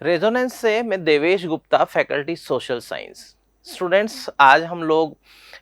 Resonance से मैं Devesh Gupta, faculty social science. Students, आज हम लोग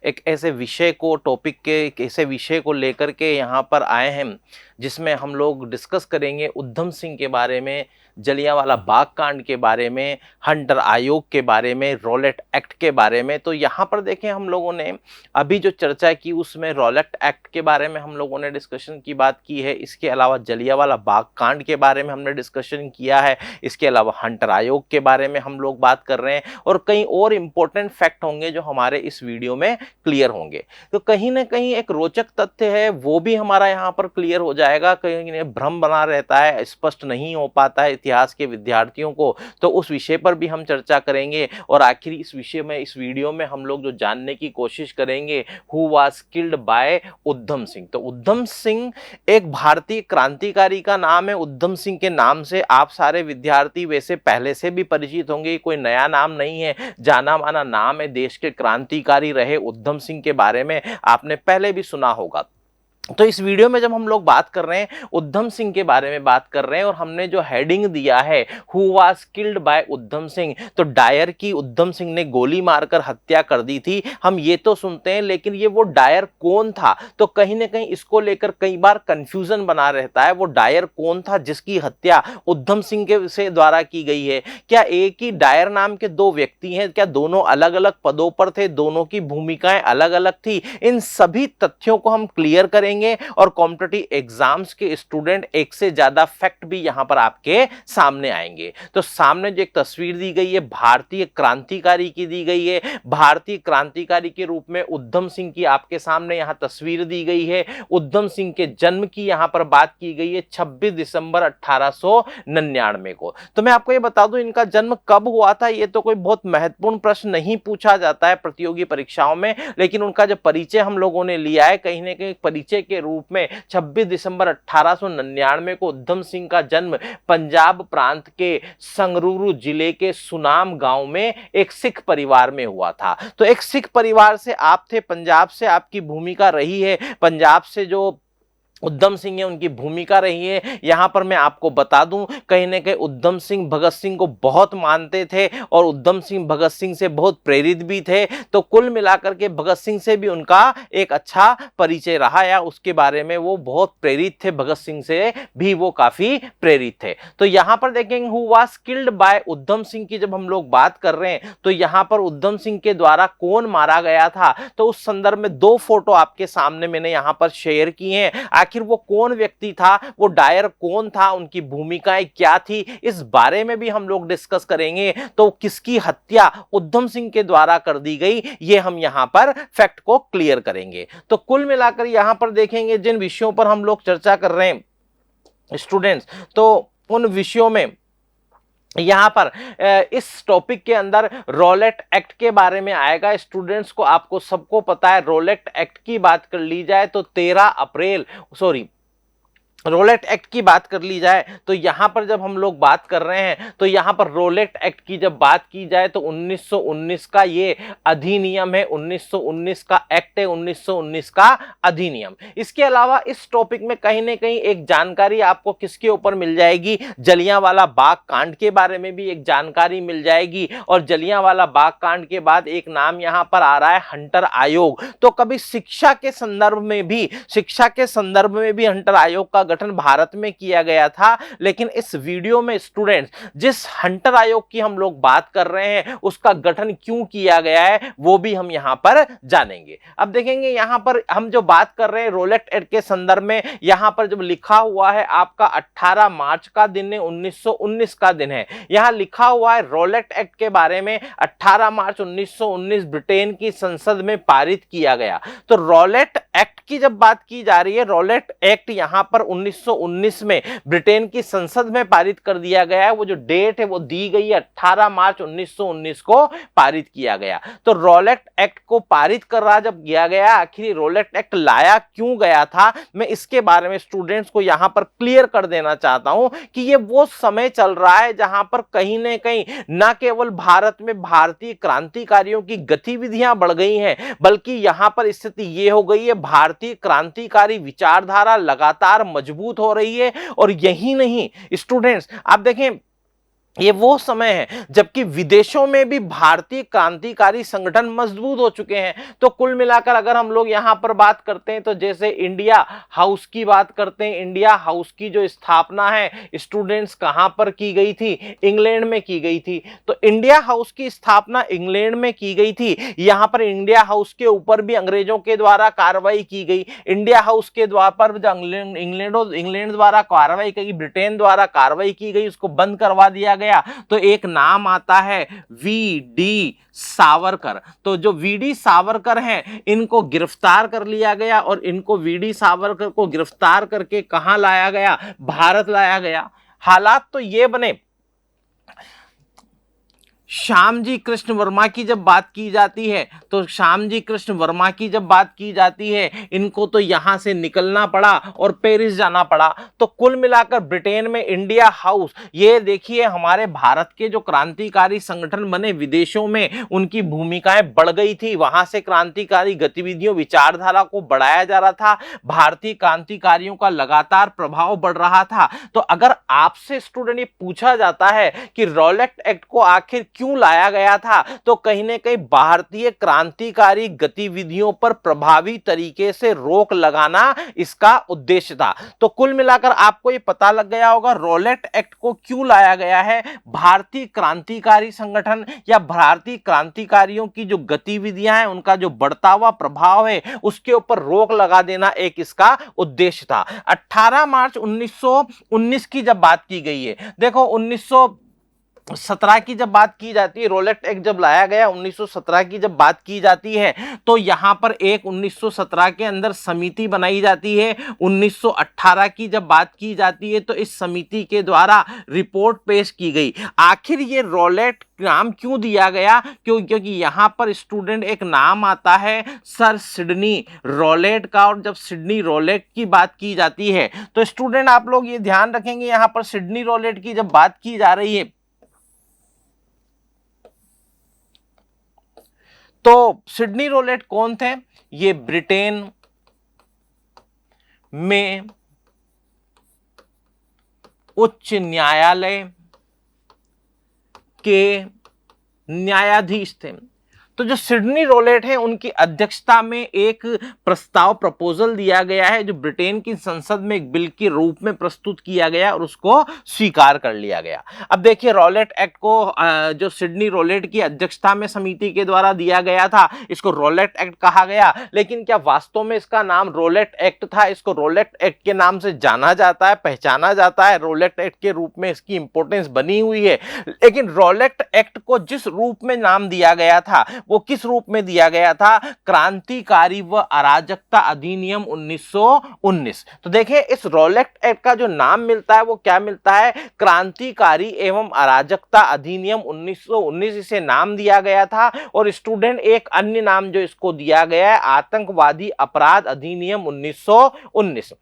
एक ऐसे विषय को टॉपिक के एक ऐसे विषय को लेकर के यहाँ पर आए हैं जिसमें हम लोग डिस्कस करेंगे उधम सिंह के बारे में, जलियांवाला बाग कांड के बारे में, हंटर आयोग के बारे में, रॉलेट एक्ट के बारे में। तो यहाँ पर देखें, हम लोगों ने अभी जो चर्चा की उसमें रॉलेट एक्ट के बारे में हम लोगों ने डिस्कशन की बात की है। इसके अलावा जलियांवाला बाग कांड के बारे में हमने डिस्कशन किया है। इसके अलावा हंटर आयोग के बारे में हम लोग बात कर रहे हैं और कई और इंपॉर्टेंट फैक्ट होंगे जो हमारे इस वीडियो में क्लियर होंगे। तो कहीं ना कहीं एक रोचक तथ्य है वो भी हमारा यहाँ पर क्लियर हो जाएगा। कहीं भ्रम बना रहता है, स्पष्ट नहीं हो पाता है इतिहास के विद्यार्थियों को, तो उस विषय पर भी हम चर्चा करेंगे। और आखिर इस विषय में, इस वीडियो में हम लोग जो जानने की कोशिश करेंगे, who was killed by Udham Singh. तो उधम सिंह एक भारतीय क्रांतिकारी का नाम है। उधम सिंह के नाम से आप सारे विद्यार्थी वैसे पहले से भी परिचित होंगे, कोई नया नाम नहीं है, जाना माना नाम है। देश के क्रांतिकारी रहे उधम सिंह के बारे में आपने पहले भी सुना होगा। तो इस वीडियो में जब हम लोग बात कर रहे हैं उधम सिंह के बारे में बात कर रहे हैं और हमने जो हेडिंग दिया है who was killed by Udham Singh, तो डायर की उधम सिंह ने गोली मारकर हत्या कर दी थी, हम ये तो सुनते हैं, लेकिन ये वो डायर कौन था? तो कहीं ना कहीं इसको लेकर कई बार कंफ्यूजन बना रहता है। वो डायर कौन था जिसकी हत्या उधम सिंह के से द्वारा की गई है? क्या एक ही डायर नाम के दो व्यक्ति हैं? क्या दोनों अलग अलग पदों पर थे? दोनों की भूमिकाएं अलग अलग थी? इन सभी तथ्यों को हम क्लियर करेंगे और कॉम्पिटिटिव एग्जाम्स के स्टूडेंट एक से ज्यादा फैक्ट भी यहां पर आपके सामने आएंगे। तो सामने जो एक तस्वीर दी गई है भारतीय क्रांतिकारी की दी गई है। भारतीय क्रांतिकारी के रूप में उधम सिंह की आपके सामने यहां तस्वीर दी गई है। उधम सिंह के जन्म की यहां पर बात की गई है 26 दिसंबर 1899 को। तो मैं आपको ये बता दूं, इनका जन्म कब हुआ था ये तो कोई बहुत महत्वपूर्ण प्रश्न नहीं पूछा जाता है प्रतियोगी परीक्षाओं में, लेकिन उनका जो परिचय हम लोगों ने लिया है कहीं ना कहीं परिचय के रूप में 26 दिसंबर 1899 को उधम सिंह का जन्म पंजाब प्रांत के संगरूर जिले के सुनाम गांव में एक सिख परिवार में हुआ था। तो एक सिख परिवार से आप थे, पंजाब से आपकी भूमिका रही है, पंजाब से जो उधम सिंह है उनकी भूमिका रही है। यहां पर मैं आपको बता दूं, कहीं ना कहीं उधम सिंह भगत सिंह को बहुत मानते थे और उधम सिंह भगत सिंह से बहुत प्रेरित भी थे। तो कुल मिलाकर के भगत सिंह से भी उनका एक अच्छा परिचय रहा, या उसके बारे में वो बहुत प्रेरित थे, भगत सिंह से भी वो काफी प्रेरित थे। तो यहां पर देखेंगे who was killed by Udham Singh की जब हम लोग बात कर रहे हैं तो यहां पर उधम सिंह के द्वारा कौन मारा गया था, तो उस संदर्भ में दो फोटो आपके सामने मैंने यहां पर शेयर की हैं। आखिर वो कौन व्यक्ति था, वो डायर कौन था, उनकी भूमिकाएं क्या थी, इस बारे में भी हम लोग डिस्कस करेंगे। तो किसकी हत्या उधम सिंह के द्वारा कर दी गई, ये हम यहां पर फैक्ट को क्लियर करेंगे। तो कुल मिलाकर यहां पर देखेंगे जिन विषयों पर हम लोग चर्चा कर रहे हैं स्टूडेंट्स, तो उन विषयों में यहां पर इस टॉपिक के अंदर रॉलेट एक्ट के बारे में आएगा। स्टूडेंट्स को, आपको सबको पता है, रॉलेट एक्ट की बात कर ली जाए तो 13 अप्रैल, सॉरी, रॉलेट एक्ट की बात कर ली जाए तो यहां पर जब हम लोग बात कर रहे हैं तो यहां पर रॉलेट एक्ट की जब बात की जाए तो 1919 का ये अधिनियम है, 1919 का एक्ट है, 1919 का अधिनियम। इसके अलावा इस टॉपिक में कहीं ना कहीं एक जानकारी आपको किसके ऊपर मिल जाएगी, जलियांवाला बाग कांड के बारे में भी एक जानकारी मिल जाएगी। और जलियांवाला बाग कांड के बाद एक नाम यहां पर आ रहा है हंटर आयोग। तो कभी शिक्षा के संदर्भ में भी, हंटर आयोग का गठन भारत में किया गया था। लेकिन इस वीडियो में स्टूडेंट्स, जिस हंटर आयोग की हम लोग बात कर रहे हैं उसका गठन क्यों किया गया है वो भी हम यहां पर जानेंगे। अब देखेंगे यहां पर हम जो बात कर रहे हैं रॉलेट एक्ट के संदर्भ में, यहां पर जब लिखा हुआ है आपका 18 मार्च का दिन है, 1919 का दिन है, यहां लिखा हुआ है रॉलेट एक्ट के बारे में 18 मार्च 1919 ब्रिटेन की संसद में पारित किया गया। तो रॉलेट एक्ट की जब बात की जा रही है, रॉलेट एक्ट यहां पर 1919 में ब्रिटेन की संसद में पारित कर दिया गया है। वो जो डेट है वो दी गई है 18 मार्च 1919 को पारित किया गया। तो रॉलेट एक्ट को पारित कर रहा जब किया गया, आखिर रॉलेट एक्ट लाया क्यों गया था, मैं इसके बारे में स्टूडेंट्स को यहां पर क्लियर कर देना चाहता हूं कि ये वो समय चल रहा है जहां पर कहीं ना कहीं न केवल भारत में भारतीय क्रांतिकारियों की गतिविधियां बढ़ गई हैं, बल्कि यहां पर स्थिति ये हो गई है भारतीय क्रांतिकारी विचारधारा लगातार मजबूत हो रही है। और यही नहीं स्टूडेंट्स, आप देखें ये वो समय है जबकि विदेशों में भी भारतीय क्रांतिकारी संगठन मजबूत हो चुके हैं। तो कुल मिलाकर अगर हम लोग यहां पर बात करते हैं तो जैसे इंडिया हाउस की बात करते हैं, इंडिया हाउस की जो स्थापना है स्टूडेंट्स कहां पर की गई थी, इंग्लैंड में की गई थी। तो इंडिया हाउस की स्थापना इंग्लैंड में की गई थी। यहां पर इंडिया हाउस के ऊपर भी अंग्रेजों के द्वारा कार्रवाई की गई। इंडिया हाउस के द्वारा पर इंग्लैंड द्वारा कार्रवाई की, ब्रिटेन द्वारा कार्रवाई की गई, उसको बंद करवा दिया गया। तो एक नाम आता है वी डी सावरकर। तो जो वी डी सावरकर हैं इनको गिरफ्तार कर लिया गया और इनको वी डी सावरकर को गिरफ्तार करके कहां लाया गया, भारत लाया गया। हालात तो ये बने, श्यामजी कृष्ण वर्मा की जब बात की जाती है तो श्यामजी कृष्ण वर्मा की जब बात की जाती है इनको तो यहां से निकलना पड़ा और पेरिस जाना पड़ा। तो कुल मिलाकर ब्रिटेन में इंडिया हाउस, ये देखिए हमारे भारत के जो क्रांतिकारी संगठन बने विदेशों में उनकी भूमिकाएं बढ़ गई थी। वहां से क्रांतिकारी गतिविधियों विचारधारा को बढ़ाया जा रहा था, भारतीय क्रांतिकारियों का लगातार प्रभाव बढ़ रहा था। तो अगर आपसे स्टूडेंट ये पूछा जाता है कि रॉलेट एक्ट को आखिर क्यों लाया गया था, तो कहीं ना कहीं भारतीय क्रांतिकारी गतिविधियों पर प्रभावी तरीके से रोक लगाना इसका उद्देश्य था। तो कुल मिलाकर आपको ये पता लग गया होगा रॉलेट एक्ट को क्यों लाया गया है। भारतीय क्रांतिकारी संगठन या भारतीय क्रांतिकारियों की जो गतिविधियां हैं उनका जो बढ़ता हुआ प्रभाव है उसके ऊपर रोक लगा देना एक इसका उद्देश्य था। 18 मार्च 1919 की जब बात की गई है, देखो 1917 की जब बात की जाती है, रॉलेट एक्ट जब लाया गया 1917 की जब बात की जाती है तो यहां पर एक 1917 के अंदर समिति बनाई जाती है। 1918 की जब बात की जाती है तो इस समिति के द्वारा रिपोर्ट पेश की गई। आखिर ये रॉलेट नाम क्यों दिया गया, क्योंकि यहां पर स्टूडेंट एक नाम आता है सर सिडनी रॉलेट का, और जब सिडनी रॉलेट की बात की जाती है तो स्टूडेंट आप लोग ये ध्यान रखेंगे यहां पर सिडनी रॉलेट की जब बात की जा रही है तो सिडनी रॉलेट कौन थे, ये ब्रिटेन में उच्च न्यायालय के न्यायाधीश थे। तो जो सिडनी रॉलेट है उनकी अध्यक्षता में एक प्रस्ताव प्रपोजल दिया गया है जो ब्रिटेन की संसद में एक बिल के रूप में प्रस्तुत किया गया और उसको स्वीकार कर लिया गया। अब देखिए रॉलेट एक्ट को जो सिडनी रॉलेट की अध्यक्षता में समिति के द्वारा दिया गया था इसको रॉलेट एक्ट कहा गया, लेकिन क्या वास्तव में इसका नाम रॉलेट एक्ट था? इसको रॉलेट एक्ट के नाम से जाना जाता है, पहचाना जाता है, रॉलेट एक्ट के रूप में इसकी इंपॉर्टेंस बनी हुई है। लेकिन रॉलेट एक्ट को जिस रूप में नाम दिया गया था वो किस रूप में दिया गया था, क्रांतिकारी व अराजकता अधिनियम 1919। तो देखिए इस रॉलेट एक्ट का जो नाम मिलता है वो क्या मिलता है, क्रांतिकारी एवं अराजकता अधिनियम 1919 इसे नाम दिया गया था। और स्टूडेंट एक अन्य नाम जो इसको दिया गया है आतंकवादी अपराध अधिनियम 1919।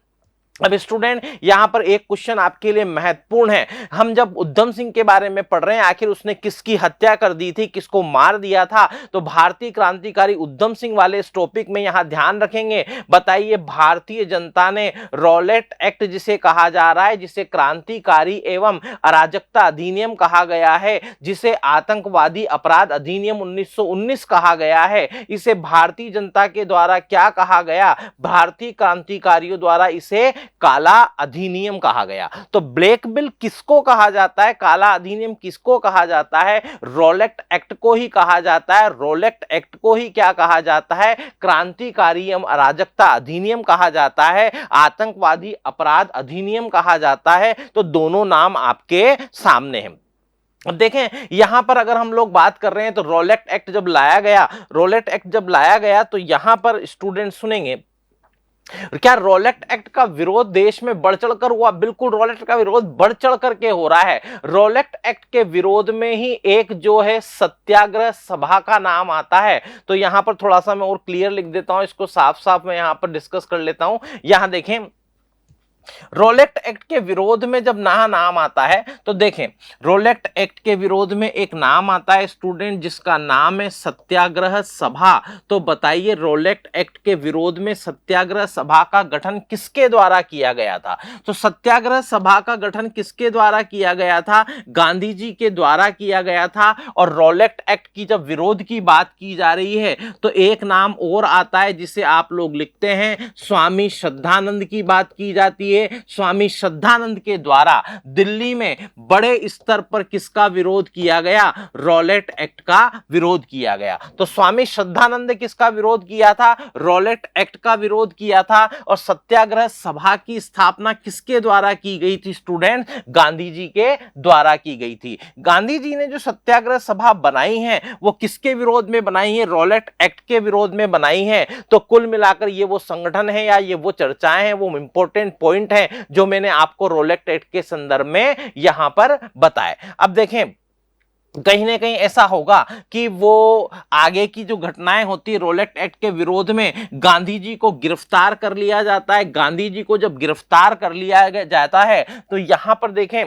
अब स्टूडेंट यहां पर एक क्वेश्चन आपके लिए महत्वपूर्ण है, हम जब उधम सिंह के बारे में पढ़ रहे हैं आखिर उसने किसकी हत्या कर दी थी, किसको मार दिया था, तो भारतीय क्रांतिकारी उधम सिंह वाले इस टॉपिक में यहां ध्यान रखेंगे। बताइए भारतीय जनता ने रॉलेट एक्ट जिसे कहा जा रहा है, जिसे क्रांतिकारी एवं अराजकता अधिनियम कहा गया है, जिसे आतंकवादी अपराध अधिनियम 1919 कहा गया है, इसे भारतीय जनता के द्वारा क्या कहा गया, भारतीय क्रांतिकारियों द्वारा इसे काला अधिनियम कहा गया। तो ब्लैक बिल किसको कहा जाता है, काला अधिनियम किसको कहा जाता है, रॉलेट एक्ट को ही कहा जाता है। रॉलेट एक्ट को ही क्या कहा जाता है, क्रांतिकारी एवं अराजकता अधिनियम कहा जाता है, आतंकवादी अपराध अधिनियम कहा जाता है। तो दोनों नाम आपके सामने हैं। अब देखें यहां पर अगर हम लोग बात कर रहे हैं तो रॉलेट एक्ट जब लाया गया, रॉलेट एक्ट जब लाया गया तो यहां पर स्टूडेंट सुनेंगे क्या रॉलेट एक्ट का विरोध देश में बढ़ चढ़कर हुआ, बिल्कुल रॉलेट का विरोध बढ़ चढ़ करके हो रहा है। रॉलेट एक्ट के विरोध में ही एक जो है सत्याग्रह सभा का नाम आता है। तो यहां पर थोड़ा सा मैं और क्लियर लिख देता हूं, इसको साफ साफ मैं यहां पर डिस्कस कर लेता हूं। यहां देखें रोलेट एक्ट के विरोध में जब नाम आता है तो देखें, रोलेट एक्ट के विरोध में एक नाम आता है स्टूडेंट जिसका नाम है सत्याग्रह सभा। तो बताइए रोलेट एक्ट के विरोध में सत्याग्रह सभा का गठन किसके द्वारा किया गया था? तो सत्याग्रह सभा का गठन किसके द्वारा किया गया था? गांधी जी के द्वारा किया गया था। और रोलेट एक्ट की जब विरोध की बात की जा रही है तो एक नाम और आता है जिसे आप लोग लिखते हैं स्वामी श्रद्धानंद की बात की जाती है। स्वामी श्रद्धानंद के द्वारा दिल्ली में बड़े स्तर पर किसका विरोध किया गया? रोलेट एक्ट का विरोध किया गया। तो स्वामी श्रद्धानंद ने किसका विरोध किया था? रोलेट एक्ट का विरोध किया था। और सत्याग्रह सभा की स्थापना किसके द्वारा की गई थी स्टूडेंट? गांधी जी के द्वारा की गई थी। गांधी जी ने जो सत्याग्रह सभा बनाई है वो किसके विरोध में बनाई है? रोलेट एक्ट के विरोध में बनाई है। तो कुल मिलाकर ये वो संगठन है या ये वो चर्चाएं हैं, वो इंपॉर्टेंट पॉइंट है जो मैंने आपको रोलेट एक्ट के संदर्भ में यहां पर बताए। अब देखें, कहीं ना कहीं ऐसा होगा कि वो आगे की जो घटनाएं होती है रोलेट एक्ट के विरोध में, गांधी जी को गिरफ्तार कर लिया जाता है। गांधी जी को जब गिरफ्तार कर लिया जाता है तो यहां पर देखें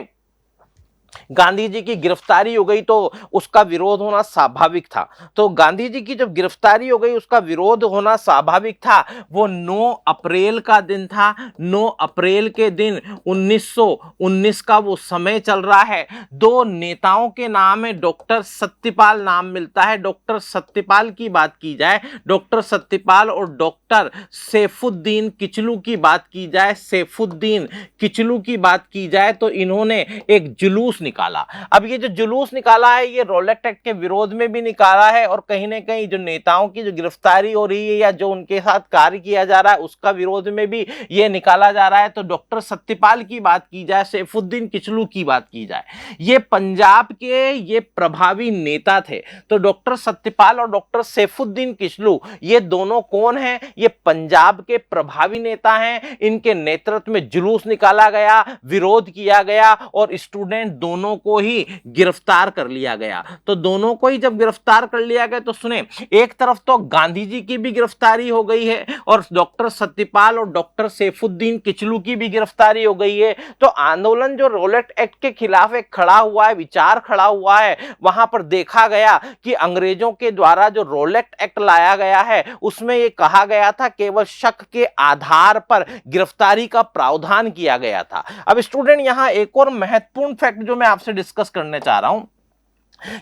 गांधी जी की गिरफ्तारी हो गई तो उसका विरोध होना स्वाभाविक था। तो गांधी जी की जब गिरफ्तारी हो गई उसका विरोध होना स्वाभाविक था। वो 9 अप्रैल का दिन था। 9 अप्रैल के दिन 1919 का वो समय चल रहा है। दो नेताओं के नाम है, डॉक्टर सत्यपाल नाम मिलता है। डॉक्टर सत्यपाल की बात की जाए, डॉक्टर सत्यपाल और डॉक्टर सैफुद्दीन किचलू की बात की जाए, सैफुद्दीन किचलू की बात की जाए तो इन्होंने एक जुलूस निकाला। अब ये जो जुलूस निकाला है ये रोलेट एक्ट के विरोध में भी निकाला है और कहीं ना कहीं जो नेताओं की जो गिरफ्तारी हो रही है या जो उनके साथ कार्य किया जा रहा है उसका विरोध में भी ये निकाला जा रहा है। तो डॉक्टर सत्यपाल की बात की जाए, सैफुद्दीन किचलू की बात की जाए, ये पंजाब के ये प्रभावी नेता थे। तो डॉक्टर सत्यपाल और डॉक्टर सैफुद्दीन किचलू ये दोनों कौन हैं? ये पंजाब के प्रभावी नेता हैं। इनके नेतृत्व में जुलूस निकाला गया, विरोध किया गया और स्टूडेंट दोनों को ही गिरफ्तार कर लिया गया। तो दोनों को ही जब गिरफ्तार कर लिया गया तो सुने, एक तरफ तो गांधी जी की भी गिरफ्तारी हो गई है और डॉक्टर सत्यपाल और डॉक्टर सैफुद्दीन किचलू की भी गिरफ्तारी हो गई है। तो आंदोलन जो रोलेट एक्ट के खिलाफ एक खड़ा हुआ है, विचार खड़ा हुआ है, वहां पर देखा गया कि अंग्रेजों के द्वारा जो रोलेट एक्ट लाया गया है उसमें यह कहा गया था केवल शक के आधार पर गिरफ्तारी का प्रावधान किया गया था। अब स्टूडेंट यहां एक और महत्वपूर्ण फैक्ट जो मैं आपसे डिस्कस करने चाह रहा हूं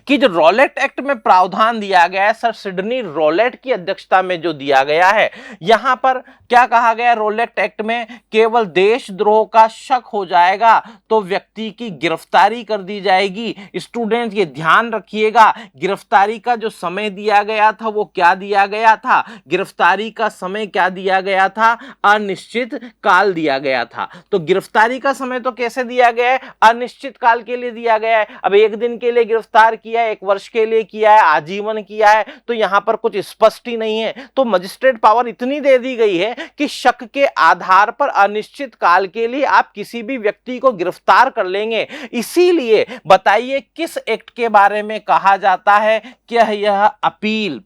कि जो रोलेट एक्ट में प्रावधान दिया गया है, सर सिडनी रोलेट की अध्यक्षता में जो दिया गया है, यहां पर क्या कहा गया? रोलेट एक्ट में केवल देशद्रोह का शक हो जाएगा तो व्यक्ति की गिरफ्तारी कर दी जाएगी। स्टूडेंट ये ध्यान रखिएगा, गिरफ्तारी का जो समय दिया गया था वो क्या दिया गया था? गिरफ्तारी का समय क्या दिया गया था? अनिश्चित काल दिया गया था। तो गिरफ्तारी का समय तो कैसे दिया गया है? अनिश्चित काल के लिए दिया गया है। अब एक दिन के लिए गिरफ्तार किया है, 1 वर्ष के लिए किया है, आजीवन किया है, तो यहां पर कुछ स्पष्ट ही नहीं है। तो मजिस्ट्रेट पावर इतनी दे दी गई है कि शक के आधार पर अनिश्चित काल के लिए आप किसी भी व्यक्ति को गिरफ्तार कर लेंगे। इसीलिए बताइए किस एक्ट के बारे में कहा जाता है? क्या यह अपील,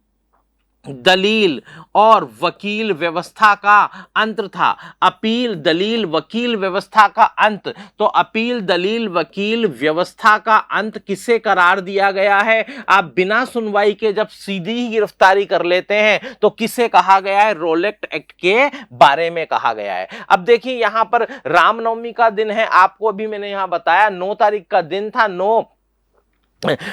दलील और वकील व्यवस्था का अंत था? अपील, दलील, वकील व्यवस्था का अंत। तो अपील, दलील, वकील व्यवस्था का अंत किसे करार दिया गया है? आप बिना सुनवाई के जब सीधी ही गिरफ्तारी कर लेते हैं तो किसे कहा गया है? रोलेट एक्ट के बारे में कहा गया है। अब देखिए यहां पर रामनवमी का दिन है, आपको अभी मैंने यहां बताया 9 तारीख का दिन था। 9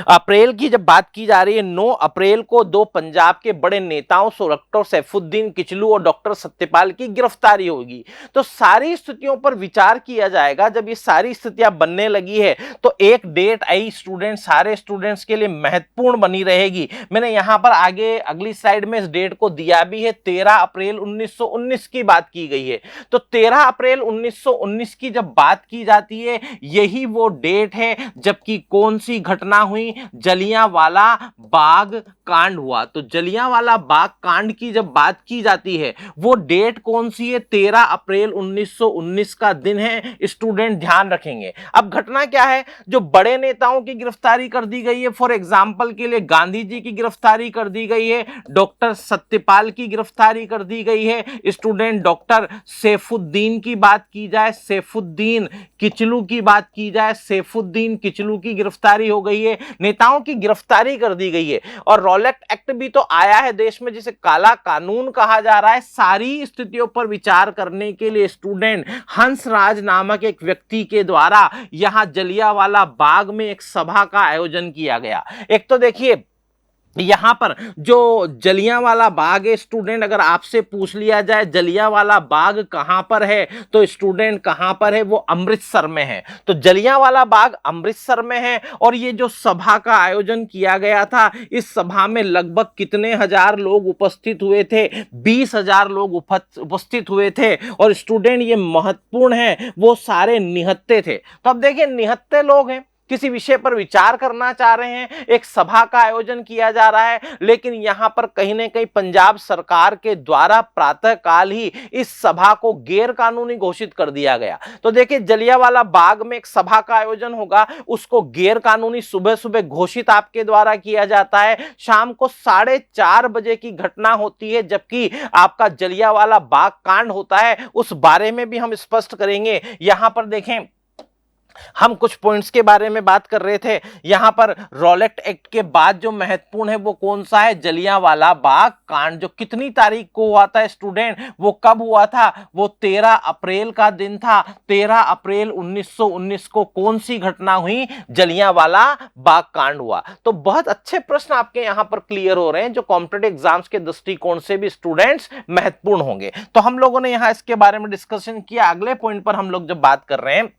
अप्रैल की जब बात की जा रही है, 9 अप्रैल को 2 पंजाब के बड़े नेताओं डॉक्टर सैफुद्दीन किचलू और डॉक्टर सत्यपाल की गिरफ्तारी होगी। तो सारी स्थितियों पर विचार किया जाएगा। जब ये सारी स्थितियां बनने लगी है तो एक डेट आई स्टूडेंट, सारे स्टूडेंट्स के लिए महत्वपूर्ण बनी रहेगी। मैंने यहां पर आगे अगली स्लाइड में इस डेट को दिया भी है, 13 अप्रैल 1919 की बात की गई है। तो 13 अप्रैल 1919 की जब बात की जाती है यही वो डेट है जबकि कौन सी घटना घटना हुई, जलियांवाला बाग कांड हुआ। तो जलियांवाला बाग कांड की जब बात की जाती है, वो डेट कौन सी है? 13 अप्रैल 1919 का दिन है, स्टूडेंट ध्यान रखेंगे। अब घटना क्या है? जो बड़े नेताओं की गिरफ्तारी कर दी गई है, फॉर एग्जाम्पल के लिए गांधी जी की गिरफ्तारी कर दी गई है, डॉक्टर सत्यपाल की गिरफ्तारी कर दी गई है, स्टूडेंट डॉक्टर सैफुद्दीन की बात की जाए, सैफुद्दीन किचलू की बात की जाए, सैफुद्दीन किचलू की गिरफ्तारी हो गई है, नेताओं की गिरफ्तारी कर दी गई है। और रॉलेट एक्ट भी तो आया है देश में, जिसे काला कानून कहा जा रहा है। सारी स्थितियों पर विचार करने के लिए स्टूडेंट हंसराज नामक एक व्यक्ति के द्वारा यहां जलियांवाला बाग में एक सभा का आयोजन किया गया। एक तो देखिए यहां पर जो जलियांवाला बाग है, स्टूडेंट अगर आपसे पूछ लिया जाए जलियांवाला बाग कहां पर है, तो स्टूडेंट कहां पर है? वो अमृतसर में है। तो जलियांवाला बाग अमृतसर में है। और ये जो सभा का आयोजन किया गया था, इस सभा में लगभग कितने हजार लोग उपस्थित हुए थे? 20,000 लोग उपस्थित हुए थे। और स्टूडेंट ये महत्वपूर्ण है, वो सारे निहत्थे थे। तो अब देखिए निहत्थे लोग हैं, किसी विषय पर विचार करना चाह रहे हैं, एक सभा का आयोजन किया जा रहा है, लेकिन यहां पर कहीं ना कहीं पंजाब सरकार के द्वारा प्रातःकाल ही इस सभा को गैर कानूनी घोषित कर दिया गया। तो देखिए जलियांवाला बाग में एक सभा का आयोजन होगा, उसको गैर कानूनी सुबह सुबह घोषित आपके द्वारा किया जाता है। शाम को 4:30 बजे की घटना होती है, जबकि आपका जलियांवाला बाग कांड होता है। उस बारे में भी हम स्पष्ट करेंगे। यहां पर देखें, हम कुछ पॉइंट्स के बारे में बात कर रहे थे। यहां पर रॉलेट एक्ट के बाद जो महत्वपूर्ण है वो कौन सा है? जलियांवाला बाग कांड, जो कितनी तारीख को हुआ था स्टूडेंट? वो कब हुआ था? वो 13 अप्रैल का दिन था। 13 अप्रैल 1919 को कौन सी घटना हुई? जलियांवाला बाग कांड हुआ। तो बहुत अच्छे प्रश्न आपके यहां पर क्लियर हो रहे हैं, जो कॉम्पिटिटिव एग्जाम्स के दृष्टिकोण से भी स्टूडेंट्स महत्वपूर्ण होंगे। तो हम लोगों ने यहां इसके बारे में डिस्कशन किया। अगले पॉइंट पर हम लोग जब बात कर रहे हैं,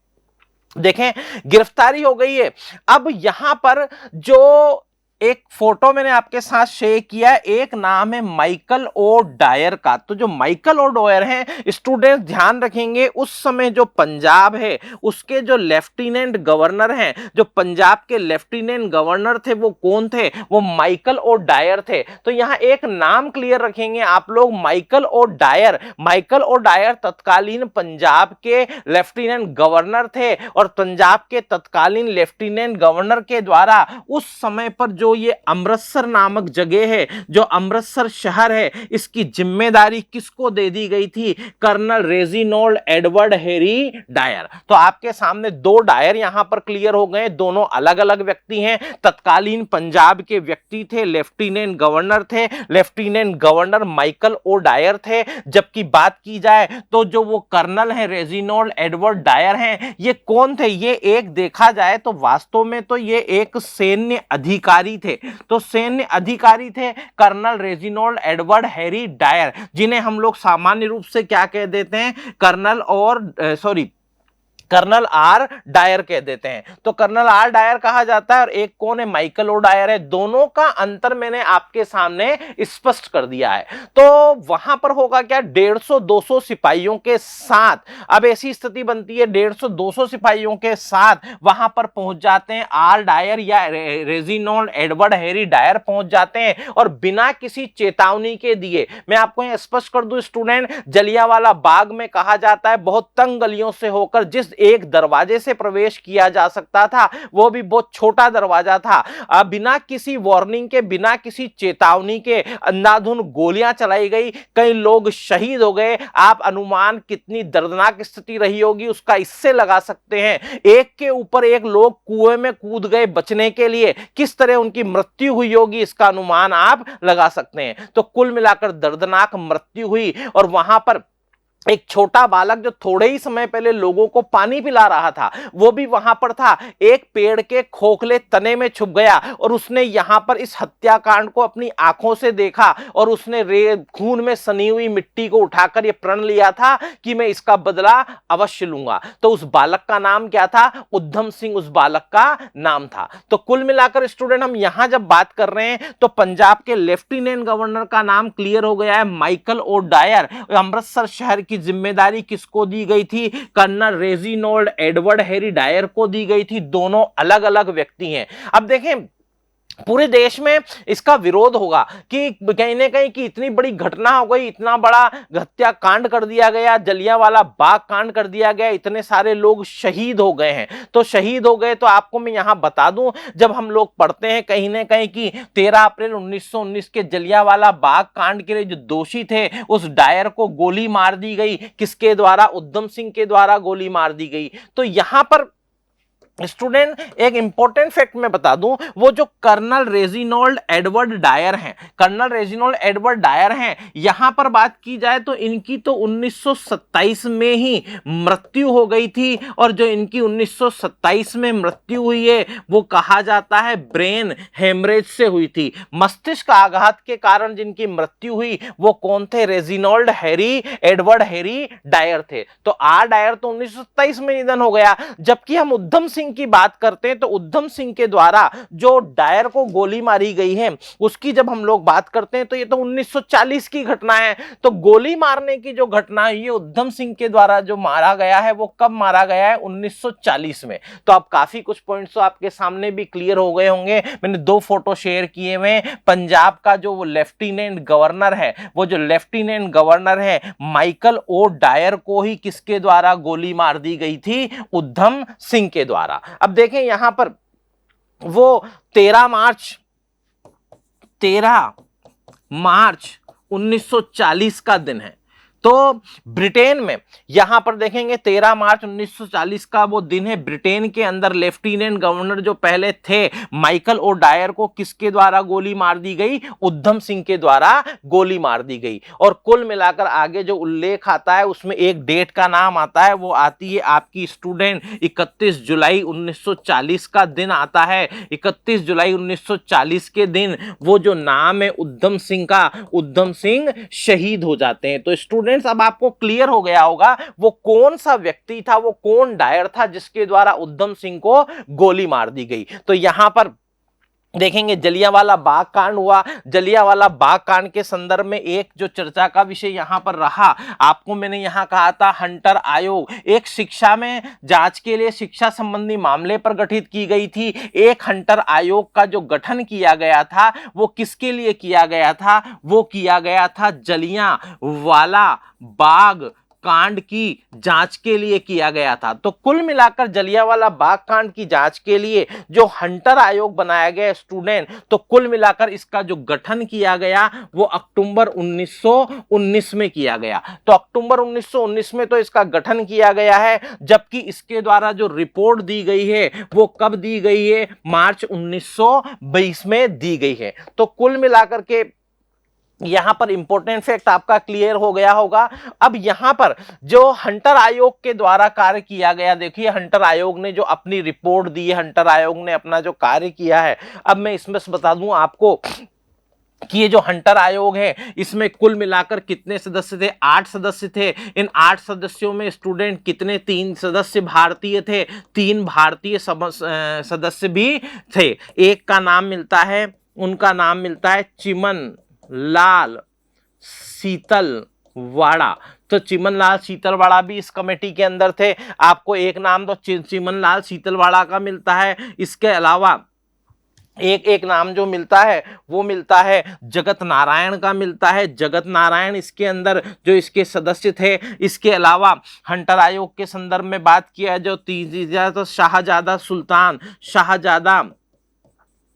देखें गिरफ्तारी हो गई है। अब यहां पर जो एक फोटो मैंने आपके साथ शेयर किया, एक नाम है माइकल ओ डायर का। तो जो माइकल ओ डायर हैं, स्टूडेंट ध्यान रखेंगे, उस समय जो पंजाब है उसके जो लेफ्टिनेंट गवर्नर हैं, जो पंजाब के लेफ्टिनेंट गवर्नर थे, वो कौन थे? वो माइकल ओ डायर थे। तो यहां एक नाम क्लियर रखेंगे आप लोग, Michael O'Dwyer. Michael O'Dwyer तत्कालीन पंजाब के लेफ्टिनेंट गवर्नर थे, और पंजाब के तत्कालीन लेफ्टिनेंट गवर्नर के द्वारा उस समय पर जो ये अमृतसर नामक जगह है, जो अमृतसर शहर है, इसकी जिम्मेदारी किसको दे दी गई थी? Colonel Reginald Edward Harry Dyer. तो आपके सामने दो डायर यहां पर क्लियर हो गए, दोनों अलग अलग व्यक्ति हैं। तत्कालीन पंजाब के व्यक्ति थे, लेफ्टिनेंट गवर्नर थे, lieutenant governor Michael O'Dwyer थे। जबकि बात की जाए तो जो वो कर्नल है रेजिनोल्ड एडवर्ड डायर हैं, ये कौन थे? ये एक देखा जाए तो वास्तव में तो ये एक सैन्य अधिकारी थे। तो सैन्य अधिकारी थे colonel Reginald Edward Harry Dyer, जिन्हें हम लोग सामान्य रूप से क्या कह देते हैं? कर्नल आर डायर कह देते हैं। तो कर्नल आर डायर कहा जाता है, और एक कौन है? माइकल ओ डायर है। दोनों का अंतर मैंने आपके सामने स्पष्ट कर दिया है। तो वहां पर होगा क्या? 150-200 सिपाहियों के साथ, अब ऐसी स्थिति बनती है 150-200 सिपाहियों के साथ वहां पर पहुंच जाते हैं आर डायर या रेजिनोल्ड एडवर्ड हैरी डायर पहुंच जाते हैं, और बिना किसी चेतावनी के दिए, मैं आपको यहां स्पष्ट कर दूं स्टूडेंट, जलियांवाला बाग में कहा जाता है बहुत तंग गलियों से होकर जिस एक दरवाजे से प्रवेश किया जा सकता था, वो भी बहुत छोटा दरवाजा था। बिना किसी वार्निंग के, बिना किसी चेतावनी के अंधाधुंध गोलियां चलाई गई, कई लोग शहीद हो गए। आप अनुमान कितनी दर्दनाक स्थिति रही होगी उसका इससे लगा सकते हैं, एक के ऊपर एक लोग कुएं में कूद गए बचने के लिए, किस तरह उनकी मृत्यु हुई होगी इसका अनुमान आप लगा सकते हैं। तो कुल मिलाकर दर्दनाक मृत्यु हुई, और वहां पर एक छोटा बालक जो थोड़े ही समय पहले लोगों को पानी पिला रहा था, वो भी वहां पर था, एक पेड़ के खोखले तने में छुप गया, और उसने यहां पर इस हत्याकांड को अपनी आंखों से देखा, और उसने खून में सनी हुई मिट्टी को उठाकर यह प्रण लिया था कि मैं इसका बदला अवश्य लूंगा। तो उस बालक का नाम क्या था? उधम सिंह उस बालक का नाम था। तो कुल मिलाकर स्टूडेंट हम यहां जब बात कर रहे हैं तो पंजाब के लेफ्टिनेंट गवर्नर का नाम क्लियर हो गया है, माइकल ओ डायर। अमृतसर शहर की जिम्मेदारी किसको दी गई थी? Colonel Reginald Edward Harry Dyer को दी गई थी। दोनों अलग अलग व्यक्ति हैं। अब देखें, पूरे देश में इसका विरोध होगा कि कहीं ना कहीं कि इतनी बड़ी घटना हो गई, इतना बड़ा हत्याकांड कर दिया गया, जलियांवाला बाग कांड कर दिया गया, इतने सारे लोग शहीद हो गए हैं। तो शहीद हो गए तो आपको मैं यहां बता दूं, जब हम लोग पढ़ते हैं कहीं ना कहीं कि 13 अप्रैल 1919 के जलियांवाला बाग कांड के लिए जो दोषी थे उस डायर को गोली मार दी गई। किसके द्वारा? उधम सिंह के द्वारा गोली मार दी गई। तो यहां पर स्टूडेंट एक इंपॉर्टेंट फैक्ट मैं बता दूं, वो जो कर्नल रेजिनोल्ड एडवर्ड डायर हैं, कर्नल रेजिनोल्ड एडवर्ड डायर हैं, यहां पर बात की जाए तो इनकी तो 1927 में ही मृत्यु हो गई थी। और जो इनकी 1927 में मृत्यु हुई है वो कहा जाता है ब्रेन हेमरेज से हुई थी। मस्तिष्क आघात के कारण जिनकी मृत्यु हुई वो कौन थे? रेजिनोल्ड हैरी एडवर्ड हैरी डायर थे। तो आर डायर तो 1927 में निधन हो गया। जबकि हम उधम सिंह की बात करते हैं तो उधम सिंह के द्वारा जो डायर को गोली मारी गई है उसकी जब हम लोग बात करते हैं तो ये तो 1940 की घटना है। तो गोली मारने की जो घटना है ये उधम सिंह के द्वारा जो मारा गया है वो कब मारा गया है? 1940 में। तो अब काफी कुछ पॉइंट्स तो आपके सामने भी क्लियर हो गए होंगे। मैंने 2 फोटो शेयर किए हुए। पंजाब का जो वो लेफ्टिनेंट गवर्नर है, वो जो लेफ्टिनेंट गवर्नर है माइकल ओ डायर को ही किसके द्वारा गोली मार दी गई थी? उधम सिंह के द्वारा। अब देखें यहां पर वो 13 मार्च 1940 का दिन है। तो ब्रिटेन में यहां पर देखेंगे 13 मार्च 1940 का वो दिन है। ब्रिटेन के अंदर लेफ्टिनेंट गवर्नर जो पहले थे माइकल ओ डायर को किसके द्वारा गोली मार दी गई? उधम सिंह के द्वारा गोली मार दी गई। और कुल मिलाकर आगे जो उल्लेख आता है उसमें एक डेट का नाम आता है, वो आती है आपकी स्टूडेंट 31 जुलाई 1940 का दिन आता है। 31 जुलाई 1940 के दिन वो जो नाम है उधम सिंह का, उधम सिंह शहीद हो जाते हैं। तो स्टूडेंट अब आपको क्लियर हो गया होगा वो कौन सा व्यक्ति था, वो कौन डायर था जिसके द्वारा उधम सिंह को गोली मार दी गई। तो यहां पर देखेंगे जलियांवाला बाग कांड हुआ। जलियांवाला बाग कांड के संदर्भ में एक जो चर्चा का विषय यहां पर रहा, आपको मैंने यहां कहा था हंटर आयोग एक शिक्षा में जांच के लिए शिक्षा संबंधी मामले पर गठित की गई थी। एक हंटर आयोग का जो गठन किया गया था वो किसके लिए किया गया था? वो किया गया था जलियांवाला बाग कांड की जांच के लिए किया गया था। तो कुल मिलाकर जलियांवाला बाग कांड की जांच के लिए जो हंटर आयोग बनाया गया स्टूडेंट, तो कुल मिलाकर इसका जो गठन किया गया वो अक्टूबर 1919 में किया गया। तो अक्टूबर 1919 में तो इसका गठन किया गया है। जबकि इसके द्वारा जो रिपोर्ट दी गई है वो कब दी गई है? मार्च 1920 में दी गई है। तो कुल मिलाकर के यहां पर इंपॉर्टेंट फैक्ट आपका क्लियर हो गया होगा। अब यहां पर जो हंटर आयोग के द्वारा कार्य किया गया, देखिए हंटर आयोग ने जो अपनी रिपोर्ट दी है, हंटर आयोग ने अपना जो कार्य किया है, अब मैं इसमें से बता दूं आपको कि ये जो हंटर आयोग है इसमें कुल मिलाकर कितने सदस्य थे? 8 सदस्य थे। इन 8 सदस्यों में स्टूडेंट कितने? 3 सदस्य भारतीय थे, 3 भारतीय सदस्य भी थे। एक का नाम मिलता है, उनका नाम मिलता है चिमन लाल शीतलवाड़ा। तो चिमन लाल शीतलवाड़ा भी इस कमेटी के अंदर थे। आपको एक नाम तो चिमन लाल शीतलवाड़ा का मिलता है। इसके अलावा एक नाम जो मिलता है वो मिलता है जगत नारायण का मिलता है। जगत नारायण इसके अंदर जो इसके सदस्य थे। इसके अलावा हंटर आयोग के संदर्भ में बात किया जो तीसरा तो शाहजादा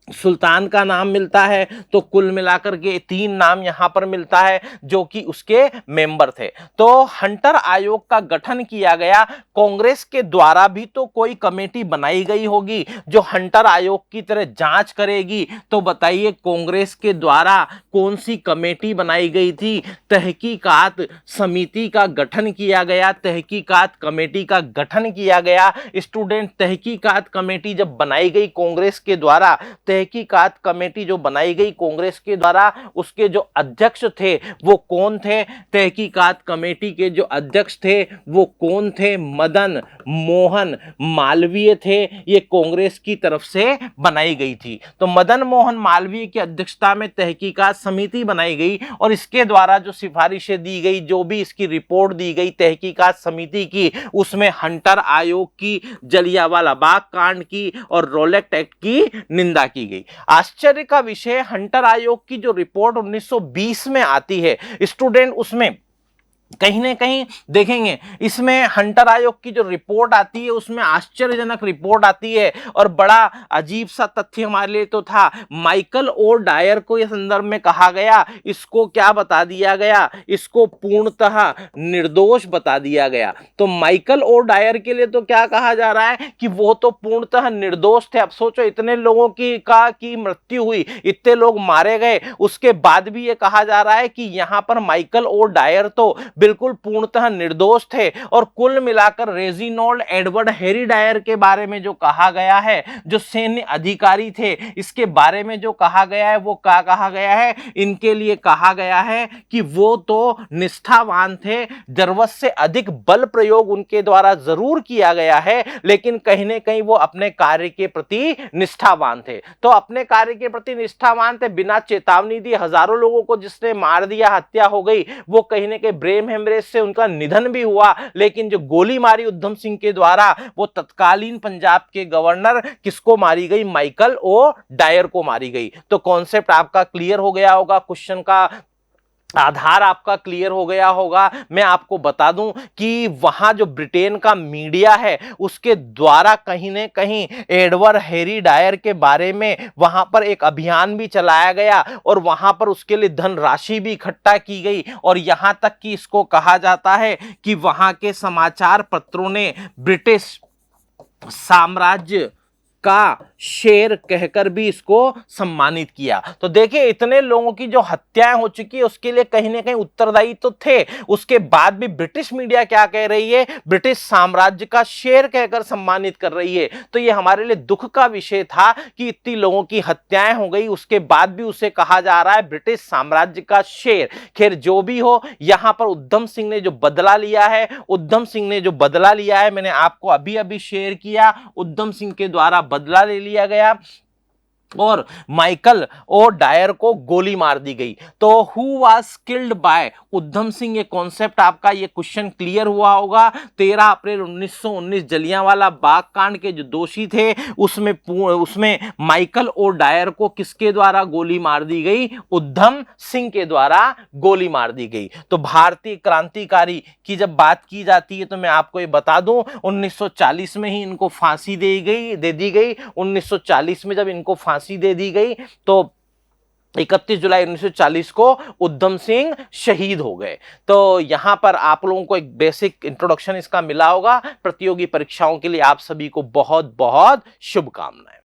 सुल्तान का नाम मिलता है। तो कुल मिलाकर के 3 नाम यहां पर मिलता है जो कि उसके मेंबर थे। तो हंटर आयोग का गठन किया गया। कांग्रेस के द्वारा भी तो कोई कमेटी बनाई गई होगी जो हंटर आयोग की तरह जांच करेगी। तो बताइए कांग्रेस के द्वारा कौन सी कमेटी बनाई गई थी? तहकीकात समिति का गठन किया गया। तहकीकात कमेटी का गठन किया गया। स्टूडेंट तहकीकात कमेटी जब बनाई गई कांग्रेस के द्वारा, तहकीकात कमेटी जो बनाई गई कांग्रेस के द्वारा, उसके जो अध्यक्ष थे वो कौन थे? तहकीकात कमेटी के जो अध्यक्ष थे वो कौन थे? मदन मोहन मालवीय थे। ये कांग्रेस की तरफ से बनाई गई थी। तो मदन मोहन मालवीय की अध्यक्षता में तहकीकात समिति बनाई गई और इसके द्वारा जो सिफारिशें दी गई, जो भी इसकी रिपोर्ट दी गई तहकीकात समिति की, उसमें हंटर आयोग की, जलियांवाला बाग कांड की और रोलेक्ट एक्ट की निंदा की गई। आश्चर्य का विषय, हंटर आयोग की जो रिपोर्ट 1920 में आती है, स्टूडेंट उसमें कहीं ना कहीं देखेंगे, इसमें हंटर आयोग की जो रिपोर्ट आती है उसमें आश्चर्यजनक रिपोर्ट आती है और बड़ा अजीब सा तथ्य हमारे लिए तो था। माइकल ओ डायर को इस संदर्भ में कहा गया, इसको क्या बता दिया गया? इसको पूर्णतः निर्दोष बता दिया गया। तो माइकल ओ डायर के लिए तो क्या कहा जा रहा है कि वो तो पूर्णतः निर्दोष थे। अब सोचो, इतने लोगों की मृत्यु हुई, इतने लोग मारे गए, उसके बाद भी ये कहा जा रहा है कि यहां पर माइकल ओ डायर तो बिल्कुल पूर्णतः निर्दोष थे। और कुल मिलाकर रेजिनोल्ड एडवर्ड हैरी डायर के बारे में जो कहा गया है, जो सैन्य अधिकारी थे, इसके बारे में जो कहा गया है वो क्या कहा गया है? इनके लिए कहा गया है कि वो तो निष्ठावान थे, जरूरत से अधिक बल प्रयोग उनके द्वारा जरूर किया गया है, लेकिन कहीं ना कहीं वो अपने कार्य के प्रति निष्ठावान थे। तो अपने कार्य के प्रति निष्ठावान थे, बिना चेतावनी दिए हजारों लोगों को जिसने मार दिया, हत्या हो गई, वो कहीं ना कहीं ब्रेन हेमरेज से उनका निधन भी हुआ। लेकिन जो गोली मारी उधम सिंह के द्वारा, वो तत्कालीन पंजाब के गवर्नर किसको मारी गई? माइकल ओ डायर को मारी गई। तो कॉन्सेप्ट आपका क्लियर हो गया होगा, क्वेश्चन का आधार आपका क्लियर हो गया होगा। मैं आपको बता दूं कि वहां जो ब्रिटेन का मीडिया है उसके द्वारा कहीं न कहीं एडवर्ड हैरी डायर के बारे में वहां पर एक अभियान भी चलाया गया और वहां पर उसके लिए धनराशि भी इकट्ठा की गई। और यहां तक कि इसको कहा जाता है कि वहां के समाचार पत्रों ने ब्रिटिश साम्राज्य का शेर कहकर भी इसको सम्मानित किया। तो देखिए, इतने लोगों की जो हत्याएं हो चुकी है उसके लिए कहीं ना कहीं उत्तरदायी तो थे। उसके बाद भी ब्रिटिश मीडिया क्या कह रही है? ब्रिटिश साम्राज्य का शेर कहकर सम्मानित कर रही है। तो ये हमारे लिए दुख का विषय था कि इतनी लोगों की हत्याएं हो गई, उसके बाद भी उसे कहा जा रहा है ब्रिटिश साम्राज्य का शेर। खैर, जो भी हो, यहां पर उधम सिंह ने जो बदला लिया है, मैंने आपको अभी अभी शेयर किया। उधम सिंह के द्वारा बदला ले लिया गया और माइकल ओ डायर को गोली मार दी गई। तो who was killed by Udham Singh, ये कॉन्सेप्ट आपका, ये क्वेश्चन क्लियर हुआ होगा। 13 अप्रैल 1919 जलियांवाला बाग कांड के जो दोषी थे उसमें माइकल ओ डायर को किसके द्वारा गोली मार दी गई? उधम सिंह के द्वारा गोली मार दी गई। तो भारतीय क्रांतिकारी की जब बात की जाती है तो मैं आपको ये बता दूं, 1940 में ही इनको फांसी दे दी गई। 1940 में जब इनको फांसी दे दी गई तो 31 जुलाई 1940 को उधम सिंह शहीद हो गए। तो यहां पर आप लोगों को एक बेसिक इंट्रोडक्शन इसका मिला होगा। प्रतियोगी परीक्षाओं के लिए आप सभी को बहुत बहुत शुभकामनाएं।